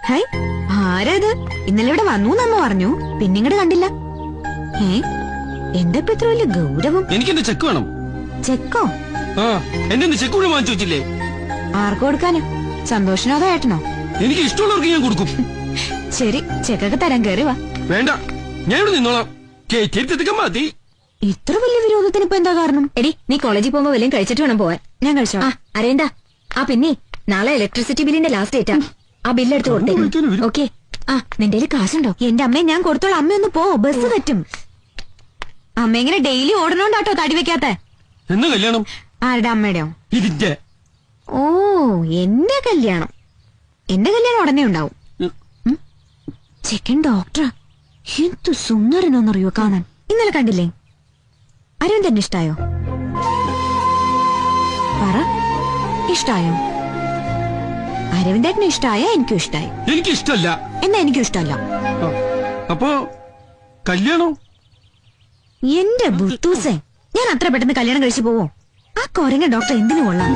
Hi, ആരാത്? ഇന്നലെ ഇവിടെ വന്നു നമ്മ പറഞ്ഞു, പിന്നെ ഇങ്ങോട്ട് കണ്ടില്ല. എന്താ ഇപ്പൊ ഇത്ര വലിയ ഗൗരവം? എനിക്ക് എന്റെ ചെക്ക് വേണം. ചെക്കോ? എന്റെ ചെക്ക് കൂടെ വാങ്ങിച്ചു വെച്ചില്ലേ? ആർക്ക് കൊടുക്കാനോ? സന്തോഷിനോ അതോ ഏട്ടനോ? എനിക്ക് ഇഷ്ടമുള്ളവർക്ക് ഞാൻ കൊടുക്കും. ശരി, ചെക്കൊക്കെ തരാൻ കയറി വാ. വേണ്ട, ഞാൻ ഇവിടെ നിന്നോളാം. മതി. ഇത്ര വലിയ വിരോധത്തിന് ഇപ്പൊ എന്താ കാരണം? എടി, നീ കോളേജിൽ പോകുമ്പോ വല്ലതും കഴിച്ചിട്ട് വേണം പോവാൻ. ഞാൻ കഴിച്ചോ? അറിയണ്ട. പിന്നെ നാളെ ഇലക്ട്രിസിറ്റി ബില്ലിന്റെ ലാസ്റ്റ് ഡേറ്റാ. ആ ബില്ലെടുത്ത് കൊടുത്തേക്കും. ഓക്കെ. നിന്റെ കാശുണ്ടോ? എന്റെ അമ്മയെ ഞാൻ കൊടുത്തോളാം. അമ്മയൊന്ന് പോ, ബസ് പറ്റും. അമ്മ ഇങ്ങനെ ഡെയിലി ഓടണോണ്ടാട്ടോ തടി വെക്കാത്ത. എന്നാ കല്യാണം? ആരുടെ? അമ്മയുടെയോ? ഇതിന്റെ. ഓ, എന്റെ കല്യാണം. എന്റെ കല്യാണം ഉടനെ ഉണ്ടാവും. ചെക്കൻ ഡോക്ടറാ. എന്തു സുന്ദരനോന്നറിയോ കാണാൻ. ഇന്നലെ കണ്ടില്ലേ? അരവിന്ദന് ഇഷ്ടായോ? പറ, ഇഷ്ടായോ? അരവിന്ദേട്ടന് ഇഷ്ടായ എനിക്കും ഇഷ്ടായി. എനിക്ക് ഇഷ്ടല്ല. എന്നാ എനിക്കും ഇഷ്ടമല്ല. അപ്പോ കല്യാണം? എന്റെ ബുദ്ധൂസേ, ഞാൻ അത്ര പെട്ടെന്ന് കല്യാണം കഴിച്ചു പോവോ? ആ കൊരങ്ങ ഡോക്ടർ എന്തിനു കൊള്ളാം?